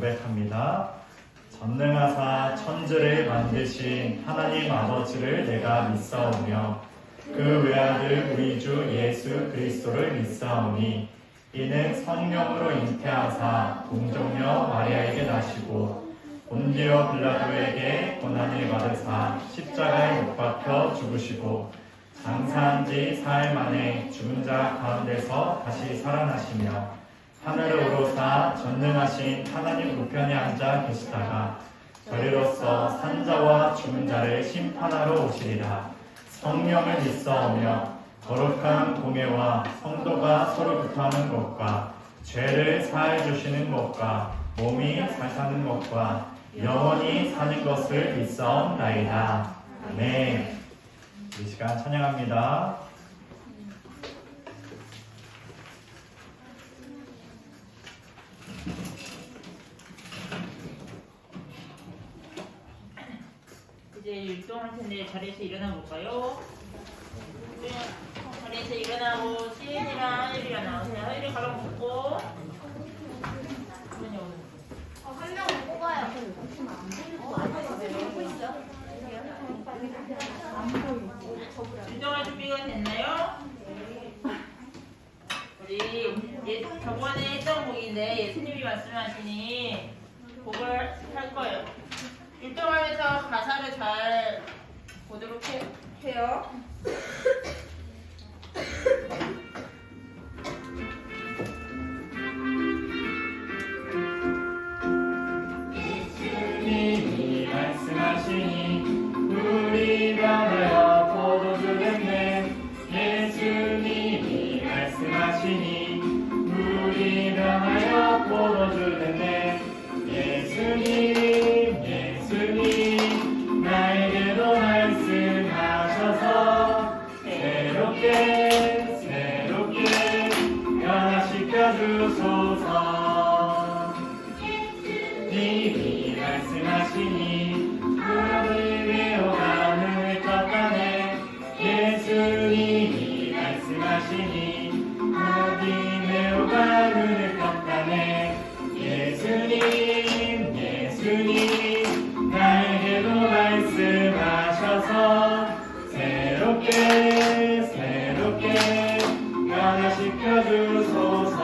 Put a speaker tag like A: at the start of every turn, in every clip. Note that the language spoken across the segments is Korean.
A: 고백합니다. 전능하사 천지를 만드신 하나님 아버지를 내가 믿사오며 그 외아들 우리 주 예수 그리스도를 믿사오니 이는 성령으로 잉태하사 동정녀 마리아에게 나시고 본디오 빌라도에게 고난을 받으사 십자가에 못 박혀 죽으시고 장사한 지 사흘 만에 죽은 자 가운데서 다시 살아나시며 하늘을 오르사 전능하신 하나님 우편에 앉아 계시다가 저리로서 산자와 죽은 자를 심판하러 오시리라. 성령을 믿사오며 거룩한 공예와 성도가 서로 구하는 것과 죄를 사해 주시는 것과 몸이 잘 사는 것과 영원히 사는 것을 믿사옵나이다. 아멘. 이 시간 찬양합니다.
B: 이제 율동할 텐데 자리에서 일어나 볼까요? 자리에서 일어나고 시은이랑 하율이랑 나오세요. 하율이 가방 벗고
C: 한 명은 뽑아요.
B: 율동할 준비가 됐나요? 우리 저번에 했던 곡인데 예수님이 말씀하시니 곡을 할 거예요. 율동하면서 가사를 잘 보도록 해요.
A: 예수님이 말씀하시니 우리 변하여 포도주 됐네. 예수님이 말씀하시니 우리 변하여 포도주 됐네. 예수님 나에게도 말씀하셔서 새롭게 변화시켜 주소서. 예수님이 말씀하시니 무릎을 외워가 눈을 떴다네. 예수님이 말씀하시니 무릎이 외워가 눈을 떴다네. 예수님 나에게도 말씀하셔서 새롭게 변화시켜 주소서.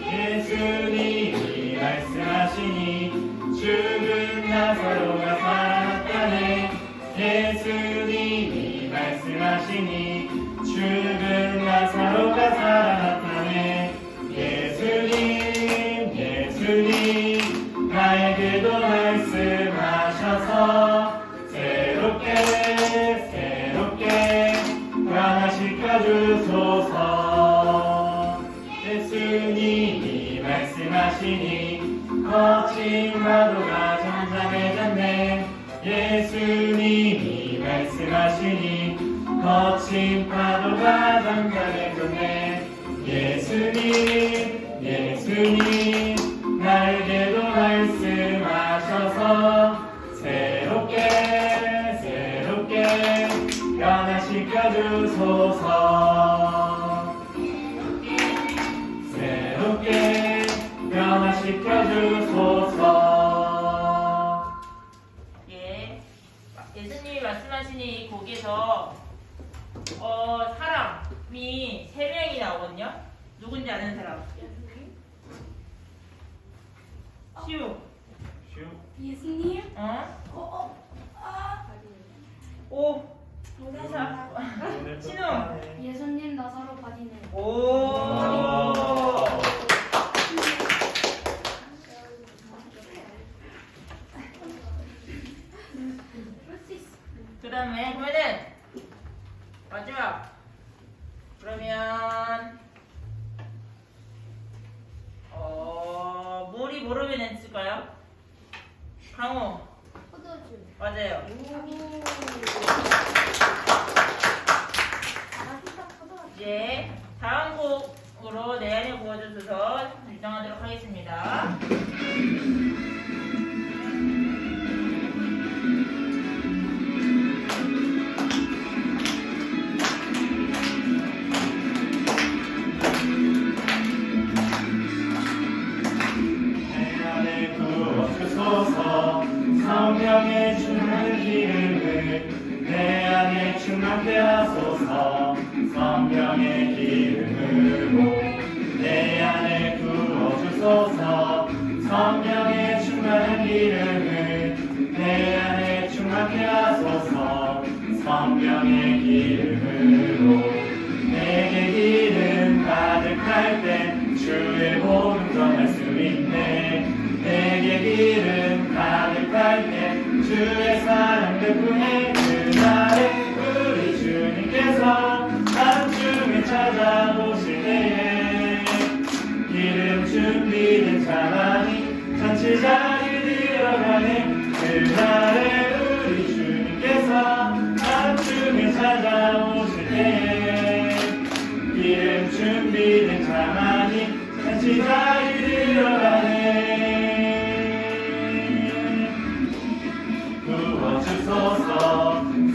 A: 예수님이 말씀하시니 죽은 나사로가 살았다네. 예수님이 말씀하시니 죽은 나사로가 살았다네. 예수님 나에게도 말씀하셔서 새롭게 변화시켜 주소서. 예수님이 말씀하시니 거친 파도가 잠잠해졌네. 예수님이 말씀하시니 거친 파도가 잠잠해졌네. 예수님 나에게도 말씀하셔서 새롭게 변화시켜 주소서. 새롭게 변화시켜 주소서.
B: 예수님이 말씀하시니 이 곡에서 사람이 3명이 나오거든요. 누군지 아는 사람? 시우.
C: 예수님?
B: 오. 자, 신우.
C: 예수님 나사로 바디네.
B: 오. 그다음에 그러면은 마지막. 그러면 물이 모르면 했을까요? 강호.
C: 포도주.
B: 맞아요. 이제 다음 곡으로 내 안에 부어주셔서 유정하도록 하겠습니다.
A: 부어주소서. 성령의 충만한 기름을 내 안에 충만케 하소서. 성령의 기름으로 내 안에 부어주소서. 성령의 충만한 기름을 내 안에 충만케 하소서. 성령의 기름으로 내게 기름 가득할 때 주의 복음 전할 수 있네. 내게 기름 가득할 때 주의 사랑 베푸네. 그날에 우리 주님께서 밤중에 찾아오실 때에 기름 준비된 자만이 잔치 자리에 들어가네. 그날에 우리 주님께서 밤중에 찾아오실 때에 기름 준비된 자만이 잔치 자리에 들어가네. 부어주소서.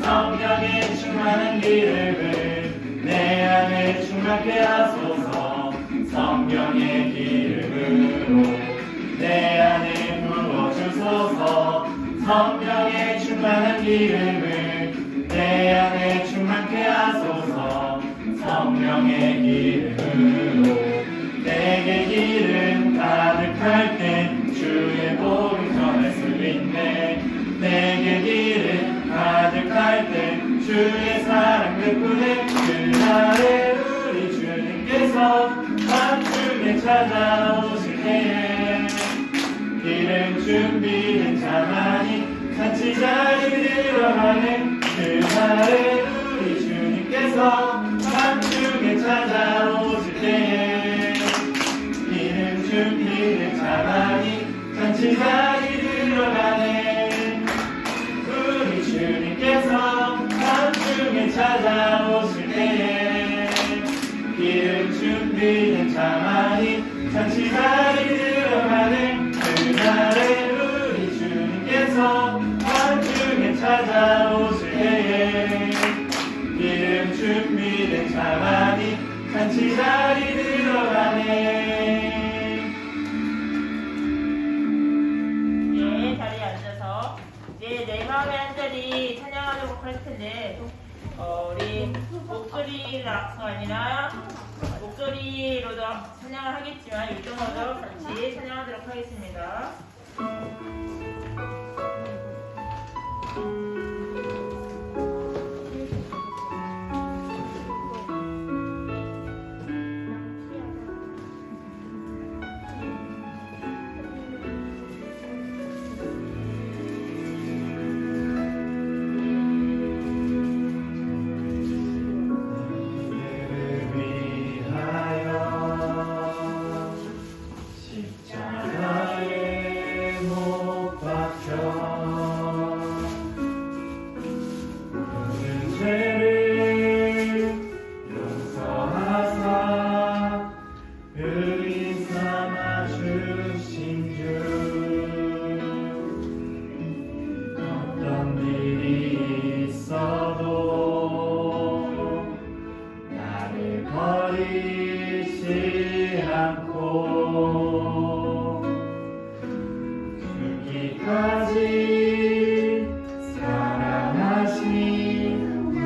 A: 성령의 충만한 기름을 내 안에 충만케 하소서. 성령의 기름으로 내 안에 부어주소서. 성령의 충만한 기름을 내 안에 충만케 하소서. 성령의 기름으로 내게 기름 가득할 때 주의 복음 전할 수 있네. 내게 기름 가득할 때 주의 사랑 베푸네. 그날에 우리 주님께서 밤중에 찾아오실 때에 기름 준비된 자만이 잔치 자리에 들어가네. 그날에 우리 주님께서 밤중에 찾아오실 때에 기름 준비된 자만이 잔치 자리에 들어가네. 우리 주님께서 밤중에 찾아오실 때에 기름 준비된 자만이 잔치 자리에 들어가네. 그날에 우리 주님께서 밤중에 찾아오실 때에 기름 준비된 자만이 잔치 자리에 들어가네.
B: 네, 자리에 앉아서 이제 내 마음의 한 자리 찬양하려고 할 텐데 우리 목소리가 아니라 목소리로도 찬양을 하겠지만 유정어도 같이 찬양하도록 하겠습니다.
A: 십자가에 못 박혀 모든 죄를 용서하사 의인 삼아 주신 주. 어떤 일이 있어도 나를 버리지 않고 죽기까지 사랑하신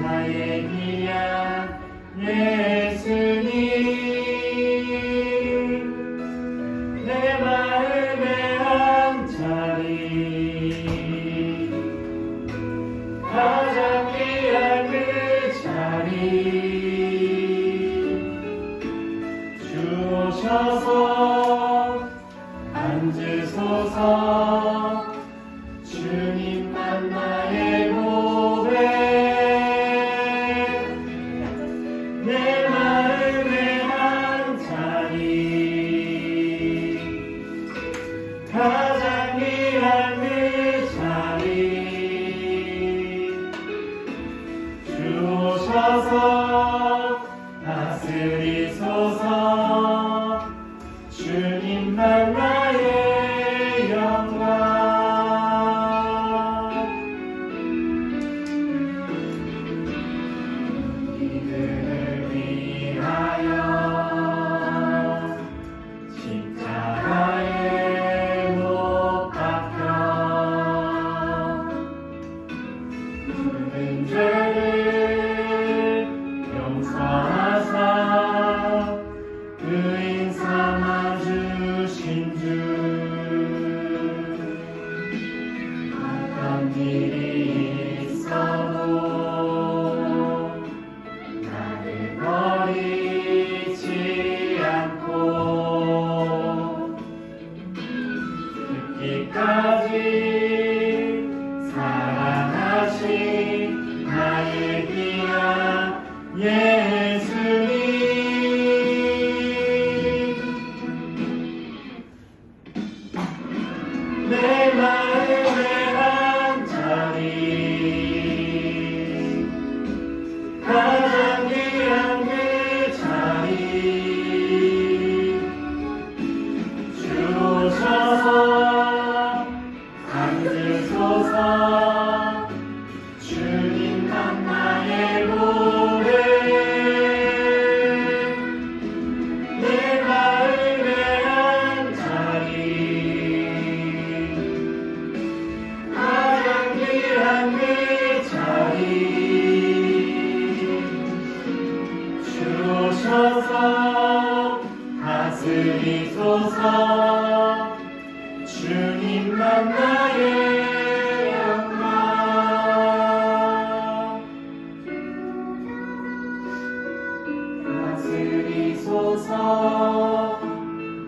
A: 나의 귀한 예수님. 내 마음의 한 자리 가장 귀한 그 자리 주오셔서 앉으소서. 주님만 나의 고백. 내 마음의 한 자리 가장 귀한 그 자리 주오셔서 다스리소서. 주님만 나의 영광. 이들을 위하여 십자가에 못 죽기까지 사랑하신 나의 귀한 예수님 내 마음의 한 자리 가장 귀한 그 자리 주셔서 앉으소서 주님만 나의 노래 내 마음의 한 자리 가장 귀한 그 자리 주셔서 다스리소서 주님만 나의 영광 다스리소서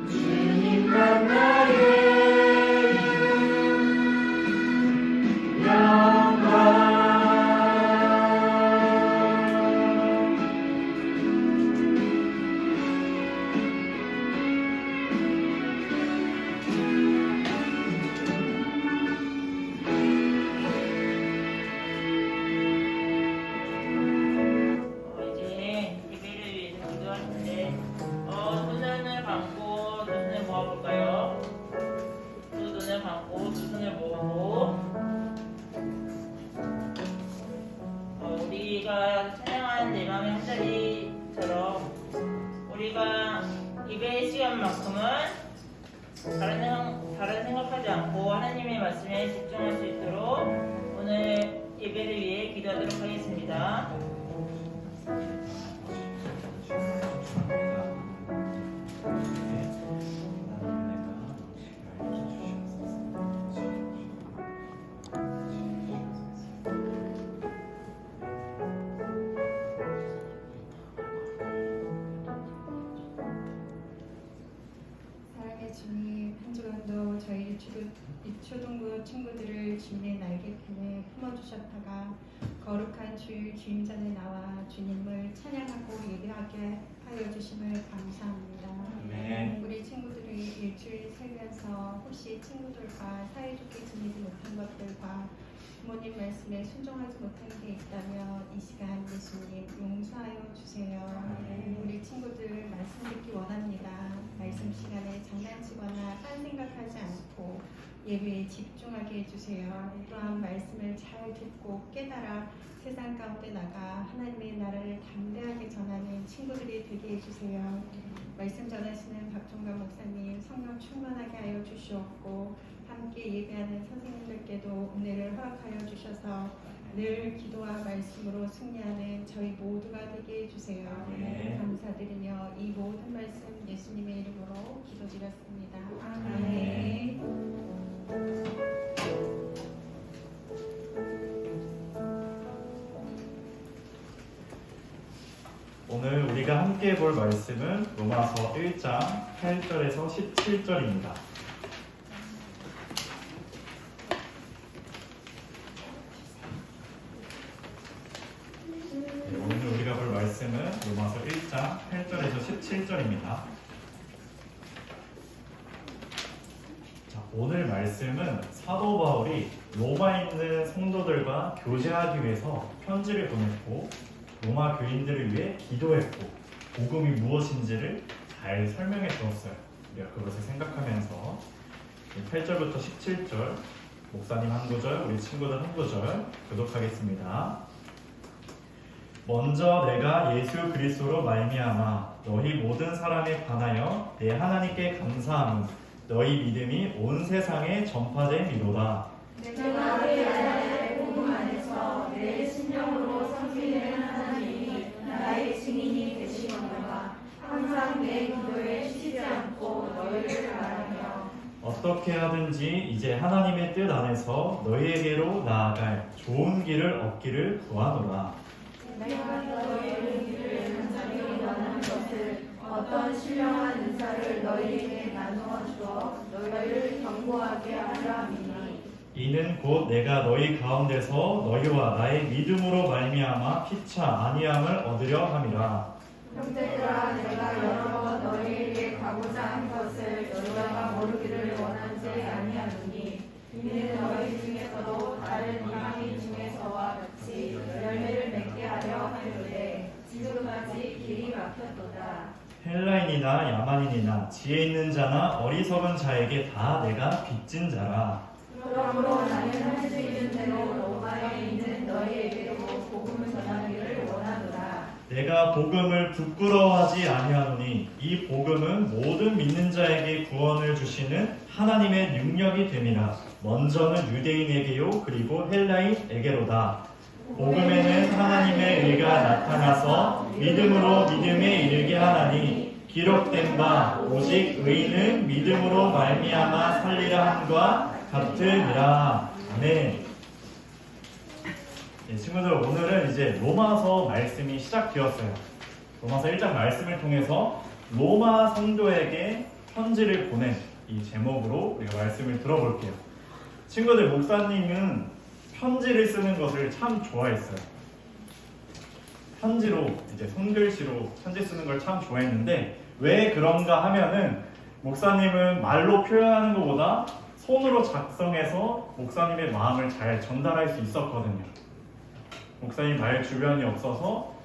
A: 주님만 나의 영광
B: 이제 예배를 위해서 기도할 텐데 두 눈을 감고 두 손을 모아볼까요? 두 눈을 감고 두 손을 모으고 우리가 찬양하는 내 맘의 한 자리처럼 우리가 예배의 시간만큼은 다른 생각하지 않고 하나님의 말씀에 집중할 수 있도록 오늘 예배를 위해 기도하도록 하겠습니다.
D: 사랑의 주님, 한 주간도 저희 초등부 친구들을 주님의 날개편에 품어주셨다가 거룩한 주일 주임전에 나와 주님을 찬양하고 예배하게 하여 주심을 감사합니다.
A: 아멘.
D: 우리 친구들이 일주일 살면서 혹시 친구들과 사이좋게 지내지 못한 것들과 부모님 말씀에 순종하지 못한 게 있다면 이 시간 예수님 용서하여 주세요. 우리 친구들 말씀 듣기 원합니다. 말씀 시간에 장난치거나 딴 생각하지 않고 예배에 집중하게 해주세요. 또한 말씀을 잘 듣고 깨달아 세상 가운데 나가 하나님의 나라를 담대하게 전하는 친구들이 되게 해주세요. 말씀 전하시는 박종관 목사님 성령 충만하게 하여 주시옵고 함께 예배하는 선생님들께도 은혜를 허락하여 주셔서 늘 기도와 말씀으로 승리하는 저희 모두가 되게 해주세요.
A: 네.
D: 감사드리며 이 모든 말씀 예수님의 이름으로 기도드렸습니다.
A: 아멘. 오늘 우리가 함께 볼 말씀은 로마서 1장 8절에서 17절입니다. 오늘 우리가 볼 말씀은 로마서 1장 8절에서 17절입니다. 오늘 말씀은 사도 바울이 로마에 있는 성도들과 교제하기 위해서 편지를 보냈고 로마 교인들을 위해 기도했고 복음이 무엇인지를 잘 설명해 주었어요. 우리가 그것을 생각하면서 8절부터 17절 목사님 한 구절, 우리 친구들 한 구절 교독하겠습니다. 먼저 내가 예수 그리스도로 말미암아 너희 모든 사람에 관하여 내 하나님께 감사함은 너희 믿음이 온 세상에 전파됨이로다.
C: 내가 내 나라의 복음 안에서 내 신령으로 섬기는 하나님이 나의 증인이 되시거니와 항상 내 기도에 쉬지 않고 너희를 바라며
A: 어떻게 하든지 이제 하나님의 뜻 안에서 너희에게로 나아갈 좋은 길을 얻기를 구하노라.
C: 내가 너희의 길을 간절히 원하는 것을 어떤 신령한 은사를 너희에게 나누어 주었다. 주옵소서. 너희를 경고하게 하려 함이니
A: 이는 곧 내가 너희 가운데서 너희와 나의 믿음으로 말미암아 피차 아니함을 얻으려 함이라.
C: 형제들아, 내가 여러 번 너희에게 가고자 한 것을 너희가 모르기를 원하지 아니하노니 이는 너희 중에서도 다른 이방인 중에서와 같이 열매를 맺게 하려 하는데 지금까지 길이 막혔도다.
A: 헬라인이나 야만인이나 지혜 있는 자나 어리석은 자에게 다 내가 빚진 자라.
C: 그러므로 나는 할 수 있는 대로 로마에 있는 너희에게도 복음을 전하기를 원하노라.
A: 내가 복음을 부끄러워하지 아니하노니 이 복음은 모든 믿는 자에게 구원을 주시는 하나님의 능력이 됨이라. 먼저는 유대인에게요 그리고 헬라인에게로다. 복음에는 하나님의 의가 나타나서 믿음으로 믿음에 이르게 하나니 기록된 바 오직 의인은 믿음으로 말미암아 살리라 함과 같으니라. 아멘. 네, 친구들, 오늘은 이제 로마서 말씀이 시작되었어요. 로마서 1장 말씀을 통해서 로마 성도에게 편지를 보낸 이 제목으로 우리가 말씀을 들어볼게요. 친구들, 목사님은 편지를 쓰는 것을 참 좋아했어요. 편지로, 이제 손글씨로 편지 쓰는 걸 참 좋아했는데 왜 그런가 하면은 목사님은 말로 표현하는 것보다 손으로 작성해서 목사님의 마음을 잘 전달할 수 있었거든요. 목사님 말 주변이 없어서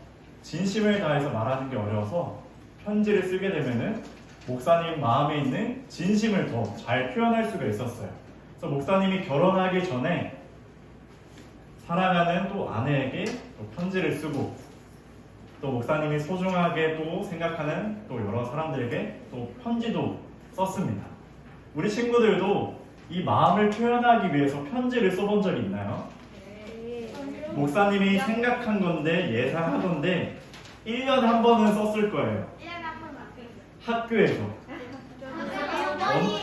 A: 진심을 다해서 말하는 게 어려워서 편지를 쓰게 되면은 목사님 마음에 있는 진심을 더 잘 표현할 수가 있었어요. 그래서 목사님이 결혼하기 전에 사랑하는 또 아내에게 또 편지를 쓰고 또 목사님이 소중하게 또 생각하는 또 여러 사람들에게 또 편지도 썼습니다. 우리 친구들도 이 마음을 표현하기 위해서 편지를 써본 적이 있나요? 목사님이 생각한 건데 예상하던데 1년에 한 번은 썼을 거예요. 학교에서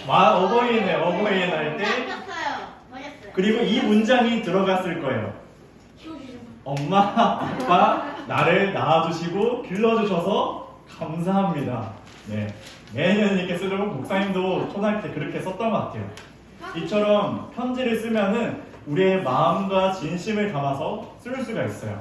A: 어버이날 때 그리고 이 문장이 들어갔을 거예요. 엄마, 아빠 나를 낳아주시고 길러주셔서 감사합니다. 네, 매년 이렇게 쓰려고 목사님도 초등학교 때 그렇게 썼던 것 같아요. 이처럼 편지를 쓰면은 우리의 마음과 진심을 담아서 쓸 수가 있어요.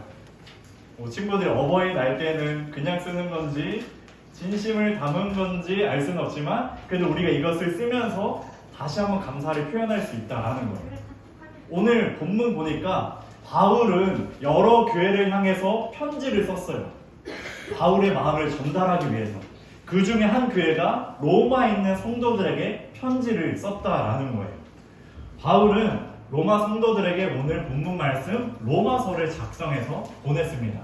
A: 친구들이 어버이날 때는 그냥 쓰는 건지 진심을 담은 건지 알 수는 없지만 그래도 우리가 이것을 쓰면서 다시 한번 감사를 표현할 수 있다라는 거예요. 오늘 본문 보니까 바울은 여러 교회를 향해서 편지를 썼어요. 바울의 마음을 전달하기 위해서. 그 중에 한 교회가 로마에 있는 성도들에게 편지를 썼다라는 거예요. 바울은 로마 성도들에게 오늘 본문 말씀 로마서를 작성해서 보냈습니다.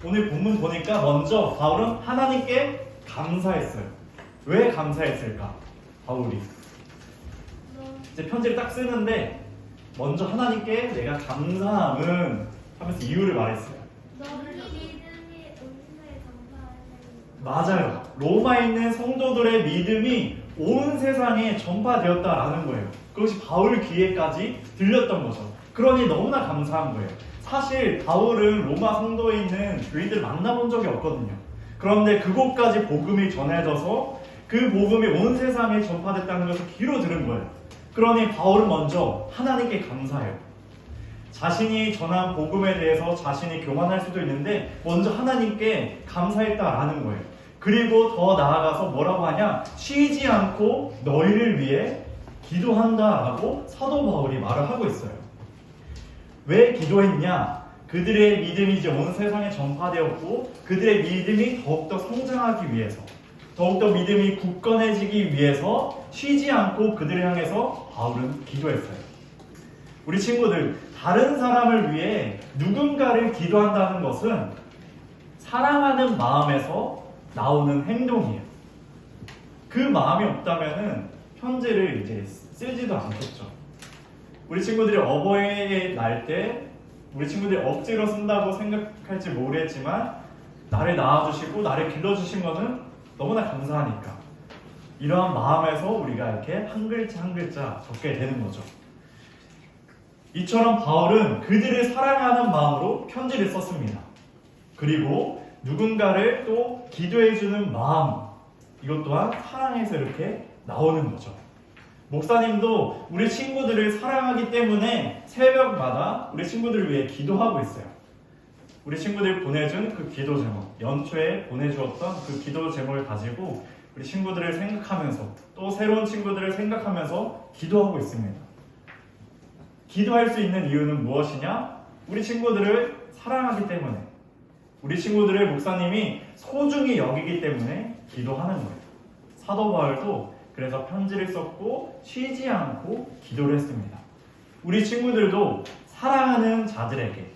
A: 오늘 본문 보니까 먼저 바울은 하나님께 감사했어요. 왜 감사했을까? 바울이 이제 편지를 딱 쓰는데 먼저 하나님께 내가 감사함은 하면서 이유를 말했어요. 맞아요. 로마에 있는 성도들의 믿음이 온 세상에 전파되었다라는 거예요. 그것이 바울 귀에까지 들렸던 거죠. 그러니 너무나 감사한 거예요. 사실 바울은 로마 성도에 있는 교인들을 만나본 적이 없거든요. 그런데 그곳까지 복음이 전해져서 그 복음이 온 세상에 전파됐다는 것을 귀로 들은 거예요. 그러니 바울은 먼저 하나님께 감사해요. 자신이 전한 복음에 대해서 자신이 교만할 수도 있는데 먼저 하나님께 감사했다라는 거예요. 그리고 더 나아가서 뭐라고 하냐? 쉬지 않고 너희를 위해 기도한다라고 사도 바울이 말을 하고 있어요. 왜 기도했냐? 그들의 믿음이 이제 온 세상에 전파되었고 그들의 믿음이 더욱더 성장하기 위해서, 더욱더 믿음이 굳건해지기 위해서 쉬지 않고 그들을 향해서 바울은 기도했어요. 우리 친구들, 다른 사람을 위해 누군가를 기도한다는 것은 사랑하는 마음에서 나오는 행동이에요. 그 마음이 없다면은 편지를 이제 쓰지도 않겠죠. 우리 친구들이 어버이의 날 때 우리 친구들이 억지로 쓴다고 생각할지 모르겠지만 나를 낳아주시고 나를 길러주신 것은 너무나 감사하니까 이러한 마음에서 우리가 이렇게 한 글자 한 글자 적게 되는 거죠. 이처럼 바울은 그들을 사랑하는 마음으로 편지를 썼습니다. 그리고 누군가를 또 기도해주는 마음, 이것 또한 사랑에서 이렇게 나오는 거죠. 목사님도 우리 친구들을 사랑하기 때문에 새벽마다 우리 친구들을 위해 기도하고 있어요. 우리 친구들 보내준 그 기도 제목, 연초에 보내주었던 그 기도 제목을 가지고 우리 친구들을 생각하면서 또 새로운 친구들을 생각하면서 기도하고 있습니다. 기도할 수 있는 이유는 무엇이냐? 우리 친구들을 사랑하기 때문에, 우리 친구들을 목사님이 소중히 여기기 때문에 기도하는 거예요. 사도 바울도 그래서 편지를 썼고 쉬지 않고 기도를 했습니다. 우리 친구들도 사랑하는 자들에게,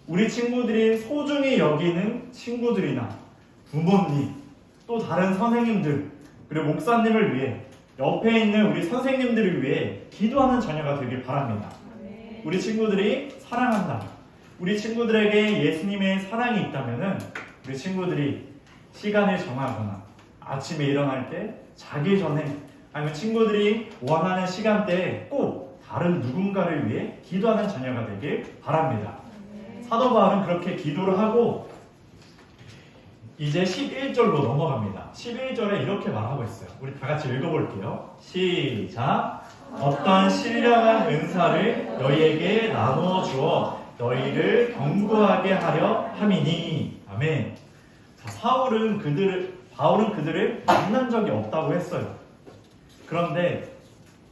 A: 우리 친구들이 소중히 여기는 친구들이나 부모님, 또 다른 선생님들, 그리고 목사님을 위해, 옆에 있는 우리 선생님들을 위해 기도하는 자녀가 되길 바랍니다. 우리 친구들이 사랑한다. 우리 친구들에게 예수님의 사랑이 있다면은 우리 친구들이 시간을 정하거나 아침에 일어날 때, 자기 전에, 아니면 친구들이 원하는 시간대에 꼭 다른 누군가를 위해 기도하는 자녀가 되길 바랍니다. 사도 바울은 그렇게 기도를 하고 이제 11절로 넘어갑니다. 11절에 이렇게 말하고 있어요. 우리 다 같이 읽어볼게요. 시작. 어떤 신령한 은사를 너희에게 나누어 주어 너희를 견고하게 하려 함이니. 아멘. 자, 바울은 그들을 만난 적이 없다고 했어요. 그런데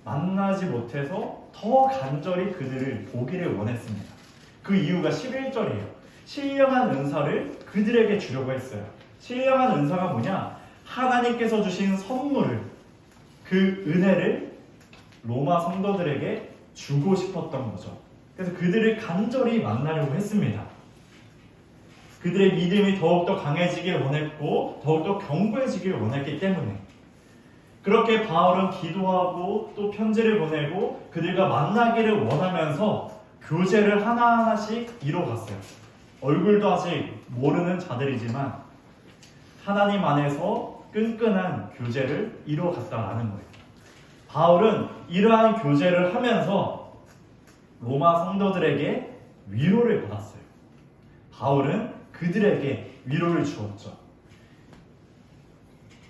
A: 만나지 못해서 더 간절히 그들을 보기를 원했습니다. 그 이유가 11절이에요. 신령한 은사를 그들에게 주려고 했어요. 신령한 은사가 뭐냐? 하나님께서 주신 선물을, 그 은혜를 로마 성도들에게 주고 싶었던 거죠. 그래서 그들을 간절히 만나려고 했습니다. 그들의 믿음이 더욱더 강해지길 원했고 더욱더 견고해지길 원했기 때문에 그렇게 바울은 기도하고 또 편지를 보내고 그들과 만나기를 원하면서 교제를 하나하나씩 이뤄갔어요. 얼굴도 아직 모르는 자들이지만 하나님 안에서 끈끈한 교제를 이뤄갔다라는 거예요. 바울은 이러한 교제를 하면서 로마 성도들에게 위로를 받았어요. 바울은 그들에게 위로를 주었죠.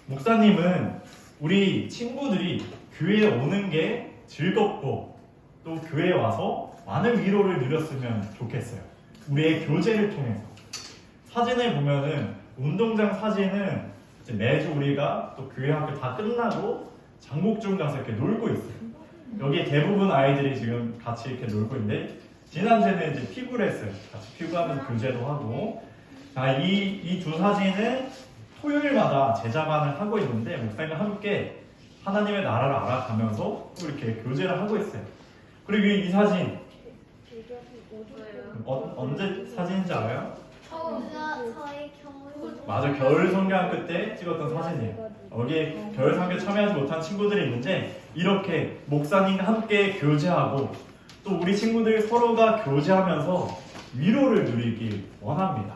A: 목사님은 우리 친구들이 교회에 오는 게 즐겁고 또 교회에 와서 많은 위로를 누렸으면 좋겠어요. 우리의 교제를 통해서. 사진을 보면은 운동장 사진은 이제 매주 우리가 또 교회 학교 다 끝나고 장곡중 가서 이렇게 놀고 있어요. 여기 대부분 아이들이 지금 같이 이렇게 놀고 있는데 지난주에는 이제 피구를 했어요. 같이 피구하는 교제도 하고. 이 두 사진은 토요일마다 제자반을 하고 있는데 목사님과 함께 하나님의 나라를 알아가면서 또 이렇게 교제를 하고 있어요. 그리고 이 사진 언제 사진인지 알아요?
C: 저희 겨울
A: 맞아, 겨울 성경학교 때 찍었던 사진이에요. 여기 겨울 성경 참여하지 못한 친구들이 있는데 이렇게 목사님과 함께 교제하고 또 우리 친구들 서로가 교제하면서 위로를 누리길 원합니다.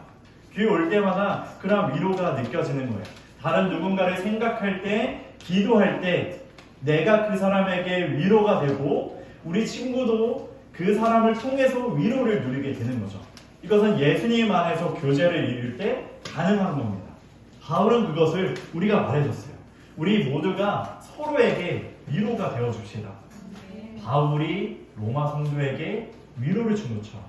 A: 교회 올 때마다 그런 위로가 느껴지는 거예요. 다른 누군가를 생각할 때, 기도할 때 내가 그 사람에게 위로가 되고 우리 친구도 그 사람을 통해서 위로를 누리게 되는 거죠. 이것은 예수님 안에서 교제를 이룰 때 가능한 겁니다. 바울은 그것을 우리가 말해줬어요. 우리 모두가 서로에게 위로가 되어줍시다. 바울이 로마 성도에게 위로를 준 것처럼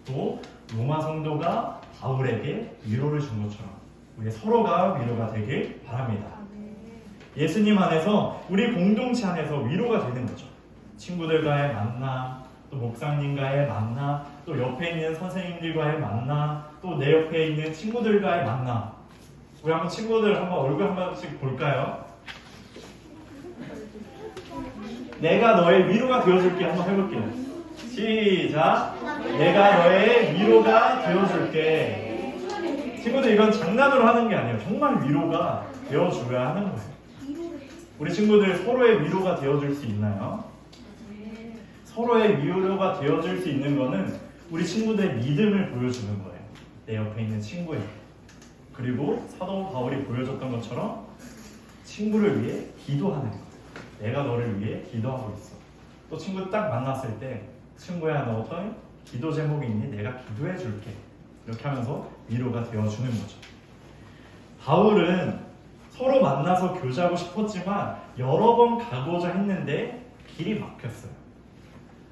A: 또 로마 성도가 바울에게 위로를 준 것처럼 우리 서로가 위로가 되길 바랍니다. 예수님 안에서 우리 공동체 안에서 위로가 되는 거죠. 친구들과의 만남, 또 목사님과의 만남, 또 옆에 있는 선생님들과의 만남, 또 내 옆에 있는 친구들과의 만남. 우리 한번 친구들 한번 얼굴 한 번씩 볼까요? 내가 너의 위로가 되어줄게. 한번 해볼게요. 시작. 내가 너의 위로가 되어줄게. 친구들 이건 장난으로 하는 게 아니에요. 정말 위로가 되어줘야 하는 거예요. 우리 친구들 서로의 위로가 되어줄 수 있나요? 서로의 위로가 되어줄 수 있는 거는 우리 친구들의 믿음을 보여주는 거예요. 내 옆에 있는 친구에게. 그리고 사도 바울이 보여줬던 것처럼 친구를 위해 기도하는 거예요. 내가 너를 위해 기도하고 있어. 또 친구 딱 만났을 때 친구야 너 어떤 기도 제목이 있니? 내가 기도해 줄게. 이렇게 하면서 위로가 되어주는 거죠. 바울은 서로 만나서 교제하고 싶었지만 여러 번 가고자 했는데 길이 막혔어요.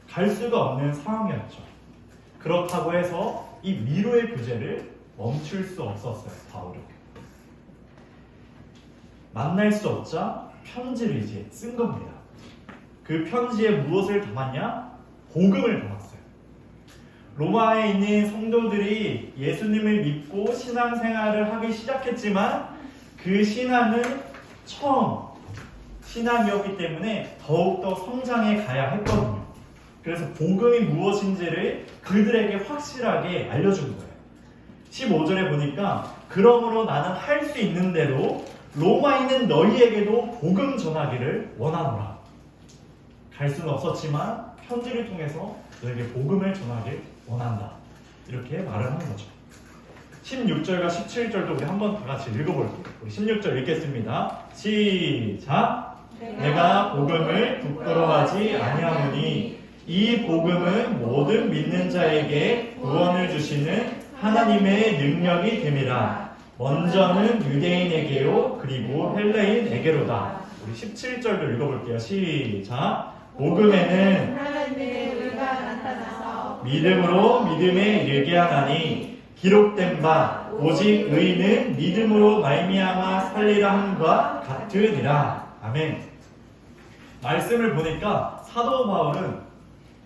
A: 갈 수가 없는 상황이었죠. 그렇다고 해서 이 미로의 교제를 멈출 수 없었어요. 바울은. 만날 수 없자 편지를 이제 쓴 겁니다. 그 편지에 무엇을 담았냐? 복음을 담았어요. 로마에 있는 성도들이 예수님을 믿고 신앙생활을 하기 시작했지만 그 신앙은 처음 신앙이었기 때문에 더욱더 성장해 가야 했거든요. 그래서 복음이 무엇인지를 그들에게 확실하게 알려준 거예요. 15절에 보니까 그러므로 나는 할 수 있는 대로 로마에 있는 너희에게도 복음 전하기를 원하노라. 갈 수는 없었지만 편지를 통해서 너에게 복음을 전하길 원한다. 이렇게 말을 하는 거죠. 16절과 17절도 우리 한번 다 같이 읽어볼게요. 우리 16절 읽겠습니다. 시작! 내가 복음을 부끄러워하지 아니하노니 이 복음은 모든 믿는 자에게 구원을 주시는 하나님의 능력이 됨이라. 먼저는 유대인에게요 그리고 헬레인에게로다. 우리 17절도 읽어볼게요. 시작! 복음에는
C: 하나님의 의가 나타나서
A: 믿음으로 믿음에 이르게 하나니 기록된 바 오직 의인은 믿음으로 말미암아 살리라 함과 같으니라. 아멘. 말씀을 보니까 사도 바울은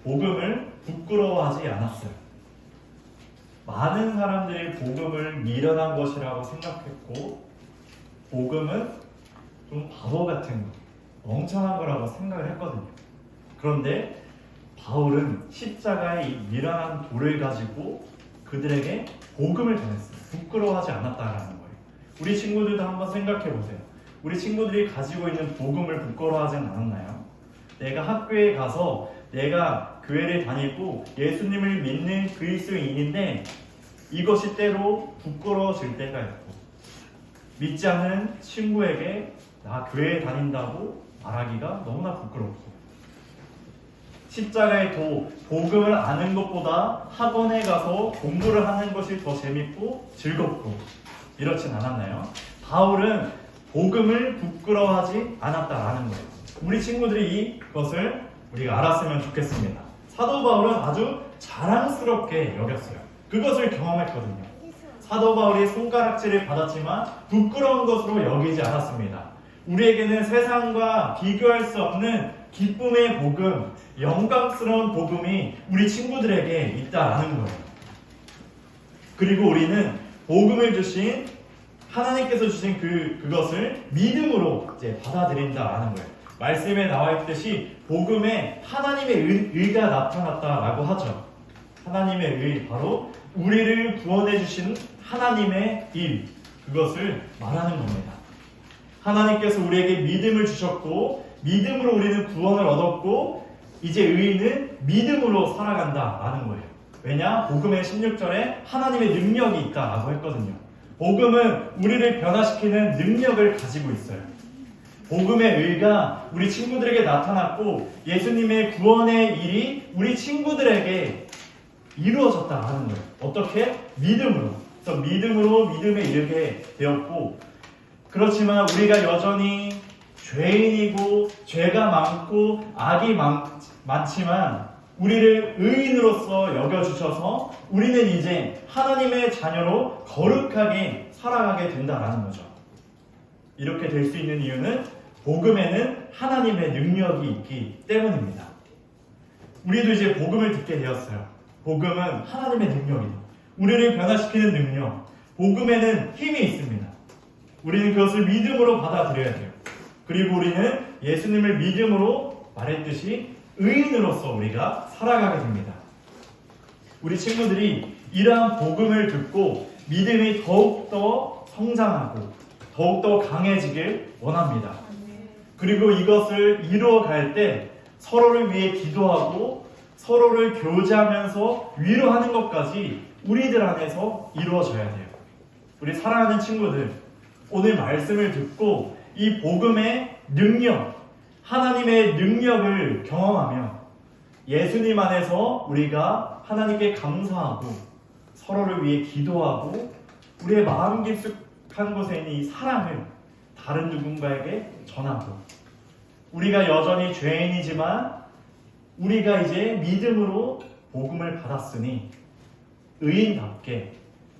A: 복음을 부끄러워하지 않았어요. 많은 사람들이 복음을 미련한 것이라고 생각했고 복음은 좀 바보 같은 거, 멍청한 거라고 생각을 했거든요. 그런데 바울은 십자가의 이 미련한 돌을 가지고 그들에게 복음을 전했어요. 부끄러워하지 않았다라는 거예요. 우리 친구들도 한번 생각해 보세요. 우리 친구들이 가지고 있는 복음을 부끄러워하지 않았나요? 내가 학교에 가서 내가 교회를 다니고 예수님을 믿는 그리스도인인데 이것이 때로 부끄러워질 때가 있고 믿지 않는 친구에게 나 교회에 다닌다고 말하기가 너무나 부끄럽고 십자가의 복음을 아는 것보다 학원에 가서 공부를 하는 것이 더 재밌고 즐겁고 이렇진 않았나요? 바울은 복음을 부끄러워하지 않았다라는 거예요. 우리 친구들이 이것을 우리가 알았으면 좋겠습니다. 사도 바울은 아주 자랑스럽게 여겼어요. 그것을 경험했거든요. 사도 바울이 손가락질을 받았지만 부끄러운 것으로 여기지 않았습니다. 우리에게는 세상과 비교할 수 없는 기쁨의 복음, 영광스러운 복음이 우리 친구들에게 있다라는 거예요. 그리고 우리는 복음을 주신 하나님께서 주신 그것을 믿음으로 이제 받아들인다라는 거예요. 말씀에 나와 있듯이 복음에 하나님의 의가 나타났다라고 하죠. 하나님의 의, 바로 우리를 구원해 주신 하나님의 일, 그것을 말하는 겁니다. 하나님께서 우리에게 믿음을 주셨고 믿음으로 우리는 구원을 얻었고 이제 의인은 믿음으로 살아간다라는 거예요. 왜냐? 복음의 16절에 하나님의 능력이 있다라고 했거든요. 복음은 우리를 변화시키는 능력을 가지고 있어요. 복음의 의가 우리 친구들에게 나타났고 예수님의 구원의 일이 우리 친구들에게 이루어졌다라는 거예요. 어떻게? 믿음으로. 그래서 믿음으로 믿음에 이르게 되었고 그렇지만 우리가 여전히 죄인이고 죄가 많고 악이 많지만 우리를 의인으로서 여겨주셔서 우리는 이제 하나님의 자녀로 거룩하게 살아가게 된다라는 거죠. 이렇게 될 수 있는 이유는 복음에는 하나님의 능력이 있기 때문입니다. 우리도 이제 복음을 듣게 되었어요. 복음은 하나님의 능력이다. 우리를 변화시키는 능력. 복음에는 힘이 있습니다. 우리는 그것을 믿음으로 받아들여야 돼요. 그리고 우리는 예수님을 믿음으로 말했듯이 의인으로서 우리가 살아가게 됩니다. 우리 친구들이 이러한 복음을 듣고 믿음이 더욱더 성장하고 더욱더 강해지길 원합니다. 그리고 이것을 이루어갈 때 서로를 위해 기도하고 서로를 교제하면서 위로하는 것까지 우리들 안에서 이루어져야 돼요. 우리 사랑하는 친구들, 오늘 말씀을 듣고 이 복음의 능력, 하나님의 능력을 경험하며 예수님 안에서 우리가 하나님께 감사하고 서로를 위해 기도하고 우리의 마음 깊숙한 곳에 있는 이 사랑을 다른 누군가에게 전하고, 우리가 여전히 죄인이지만 우리가 이제 믿음으로 복음을 받았으니 의인답게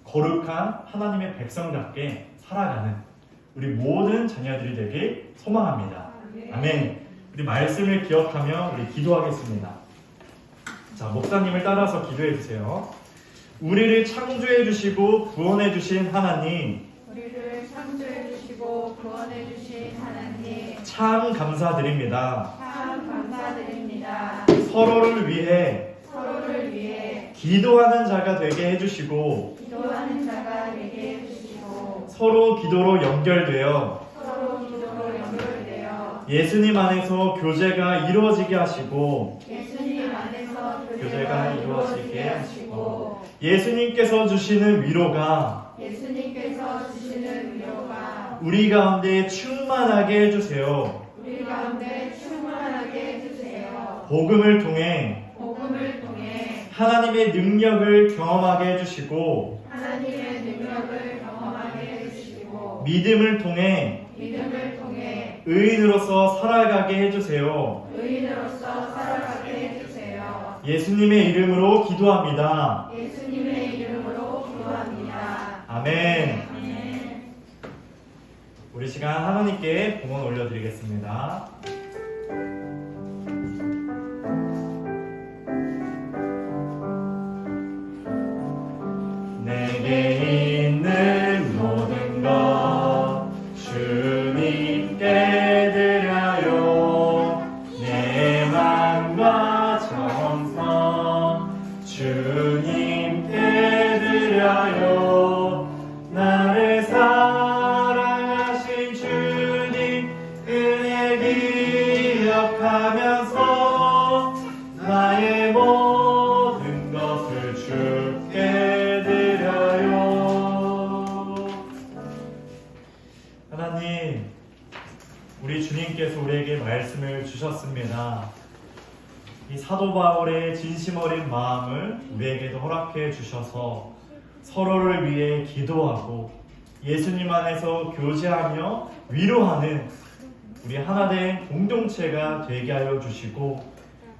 A: 거룩한 하나님의 백성답게 살아가는 우리 모든 자녀들이 되길 소망합니다. 아멘. 우리 말씀을 기억하며 우리 기도하겠습니다. 자, 목사님을 따라서 기도해 주세요. 우리를 창조해 주시고 구원해 주신 하나님,
C: 우리를 창조해 주시고 구원해 주신 하나님
A: 참 감사드립니다.
C: 참 감사드립니다.
A: 서로를 위해
C: 서로를 위해
A: 기도하는 자가 되게 해주시고
C: 기도하는 자가 되게 해주시고
A: 서로 기도로 연결되어
C: 서로 기도로 연결되어
A: 예수님 안에서 교제가 이루어지게 하시고
C: 예수님 안에서
A: 교제가 이루어지게 하시고 예수님께서 주시는 위로가
C: 예수님께서 주시는 위로가
A: 우리 가운데 충만하게 해주세요.
C: 우리 가운데 충만하게 해주세요.
A: 복음을 통해
C: 복음을 통해
A: 하나님의 능력을 경험하게 해주시고
C: 하나님의 능력을 경험하게 해주시고
A: 믿음을 통해
C: 믿음을 통해
A: 의인으로서 살아가게 해주세요.
C: 의인으로서 살아가게 해주세요.
A: 예수님의 이름으로 기도합니다.
C: 예수님의 이름으로 기도합니다.
A: 아멘.
C: 아멘.
A: 우리 시간 하나님께 봉헌 올려드리겠습니다. 내게 있는 모든 것 주님께 드려요. 내 맘과 정성 주님께 드려요. 나를 사랑하신 주님 은혜 기억하면서 나의 모든 것을 주께 드려요. 하나님, 우리 주님께서 우리에게 말씀을 주셨습니다. 이 사도 바울의 진심 어린 마음을 우리에게도 허락해 주셔서 서로를 위해 기도하고 예수님 안에서 교제하며 위로하는 우리 하나된 공동체가 되게 하여 주시고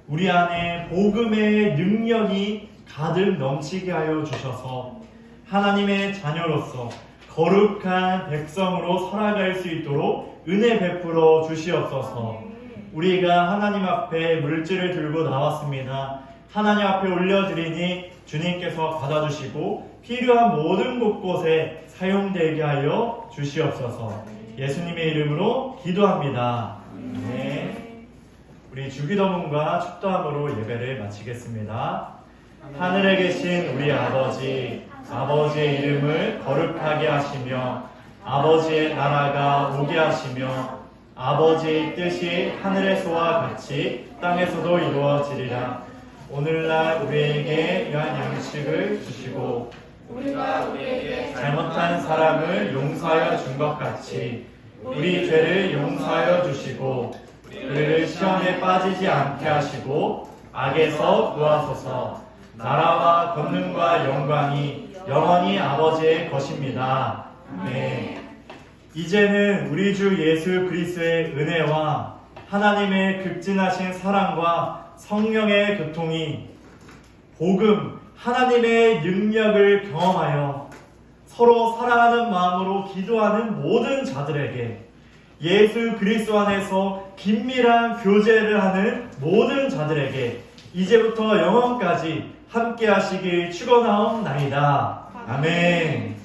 A: 우리 안에 복음의 능력이 가득 넘치게 하여 주셔서 하나님의 자녀로서 거룩한 백성으로 살아갈 수 있도록 은혜 베풀어 주시옵소서. 우리가 하나님 앞에 물질을 들고 나왔습니다. 하나님 앞에 올려드리니 주님께서 받아주시고 필요한 모든 곳곳에 사용되게 하여 주시옵소서. 예수님의 이름으로 기도합니다. 네. 우리 주기도문과 축도함으로 예배를 마치겠습니다. 하늘에 계신 우리 아버지, 아버지의 이름을 거룩하게 하시며 아버지의 나라가 오게 하시며 아버지의 뜻이 하늘에서와 같이 땅에서도 이루어지리라. 오늘날 우리에게 위한 양식을 주시고
C: 우리가 우리에게
A: 잘못한 사람을 용서하여 준 것 같이 우리 죄를 용서하여 주시고 우리를 시험에 빠지지 않게 하시고 악에서 구하소서. 나라와 권능과 영광이 영원히 아버지의 것입니다. 아멘. 이제는 우리 주 예수 그리스도의 은혜와 하나님의 극진하신 사랑과 성령의 교통이 복음 하나님의 능력을 경험하여 서로 사랑하는 마음으로 기도하는 모든 자들에게 예수 그리스도 안에서 긴밀한 교제를 하는 모든 자들에게 이제부터 영원까지 함께 하시길 축원하옵나이다. 아멘.